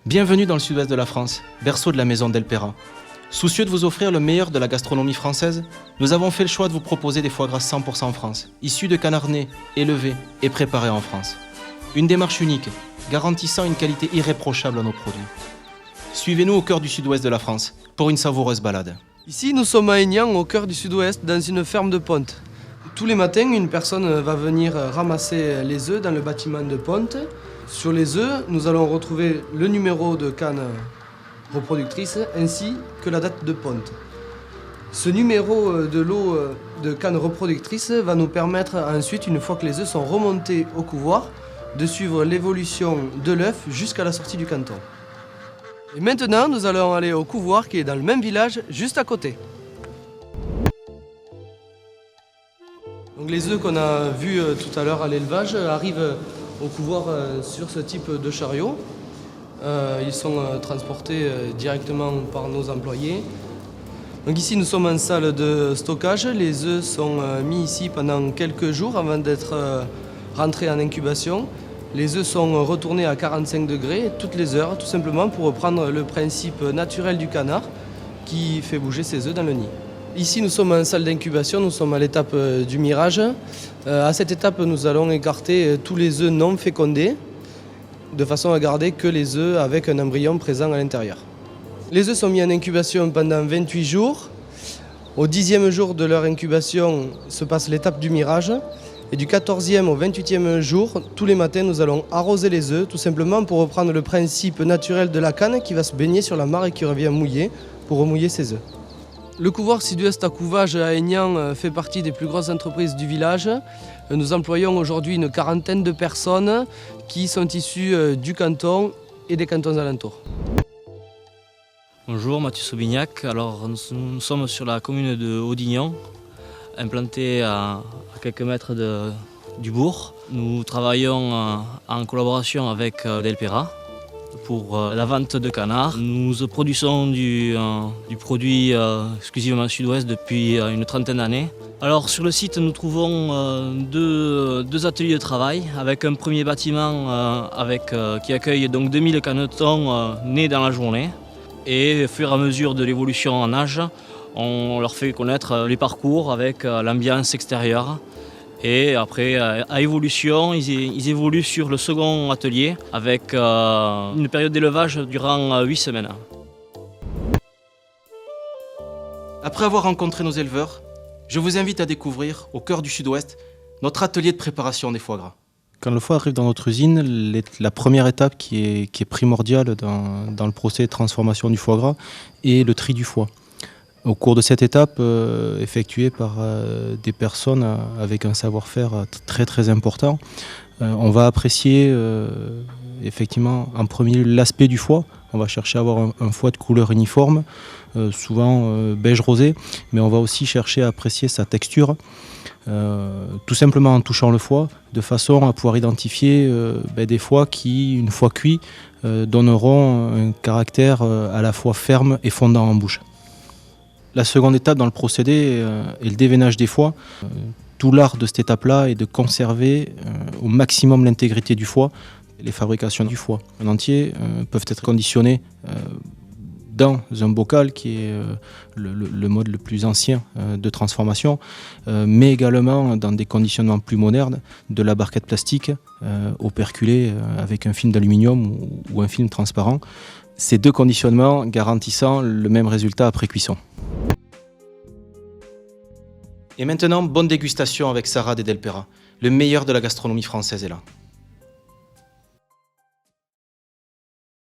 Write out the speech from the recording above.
Bienvenue dans le sud-ouest de la France, berceau de la maison Delpera. Soucieux de vous offrir le meilleur de la gastronomie française, nous avons fait le choix de vous proposer des foie gras 100% France, issus de canards nés, élevés et préparés en France. Une démarche unique, garantissant une qualité irréprochable à nos produits. Suivez-nous au cœur du sud-ouest de la France, pour une savoureuse balade. Ici, nous sommes à Aignan, au cœur du sud-ouest, dans une ferme de ponte. Tous les matins, une personne va venir ramasser les œufs dans le bâtiment de ponte. Sur les œufs, nous allons retrouver le numéro de canne reproductrice ainsi que la date de ponte. Ce numéro de lot de canne reproductrice va nous permettre ensuite, une fois que les œufs sont remontés au couvoir, de suivre l'évolution de l'œuf jusqu'à la sortie du canton. Et maintenant, nous allons aller au couvoir qui est dans le même village, juste à côté. Donc les œufs qu'on a vus tout à l'heure à l'élevage arrivent au couvoir sur ce type de chariot. Ils sont transportés directement par nos employés. Donc ici nous sommes en salle de stockage. Les œufs sont mis ici pendant quelques jours avant d'être rentrés en incubation. Les œufs sont retournés à 45 degrés toutes les heures, tout simplement pour reprendre le principe naturel du canard qui fait bouger ses œufs dans le nid. Ici, nous sommes en salle d'incubation, nous sommes à l'étape du mirage. À cette étape, nous allons écarter tous les œufs non fécondés, de façon à garder que les œufs avec un embryon présent à l'intérieur. Les œufs sont mis en incubation pendant 28 jours. Au 10e jour de leur incubation se passe l'étape du mirage. Et du 14e au 28e jour, tous les matins, nous allons arroser les œufs, tout simplement pour reprendre le principe naturel de la canne qui va se baigner sur la mare et qui revient mouiller pour remouiller ses œufs. Le couvoir sud-ouest à couvage à Aignan fait partie des plus grosses entreprises du village. Nous employons aujourd'hui une quarantaine de personnes qui sont issues du canton et des cantons alentours. Bonjour, Mathieu Sauvignac. Alors, nous sommes sur la commune de Audignan, implantée à quelques mètres du bourg. Nous travaillons en collaboration avec Delpera pour la vente de canards. Nous produisons du produit exclusivement sud-ouest depuis une trentaine d'années. Alors sur le site, nous trouvons deux ateliers de travail avec un premier bâtiment qui accueille donc 2000 canetons nés dans la journée. Et au fur et à mesure de l'évolution en âge, on leur fait connaître les parcours avec l'ambiance extérieure. Et après, à évolution, ils évoluent sur le second atelier avec une période d'élevage durant 8 semaines. Après avoir rencontré nos éleveurs, je vous invite à découvrir, au cœur du sud-ouest, notre atelier de préparation des foie gras. Quand le foie arrive dans notre usine, la première étape qui est primordiale dans le procès de transformation du foie gras est le tri du foie. Au cours de cette étape, effectuée par des personnes avec un savoir-faire très très important, on va apprécier effectivement en premier lieu l'aspect du foie. On va chercher à avoir un foie de couleur uniforme, souvent beige rosé, mais on va aussi chercher à apprécier sa texture, tout simplement en touchant le foie, de façon à pouvoir identifier des foies qui, une fois cuits, donneront un caractère à la fois ferme et fondant en bouche. La seconde étape dans le procédé est le déveinage des foies. Tout l'art de cette étape-là est de conserver au maximum l'intégrité du foie. Les fabrications du foie en entier peuvent être conditionnées dans un bocal qui est le mode le plus ancien de transformation, mais également dans des conditionnements plus modernes, de la barquette plastique operculée avec un film d'aluminium ou un film transparent. Ces deux conditionnements garantissant le même résultat après cuisson. Et maintenant, bonne dégustation avec Sarah de Delpera. Le meilleur de la gastronomie française est là.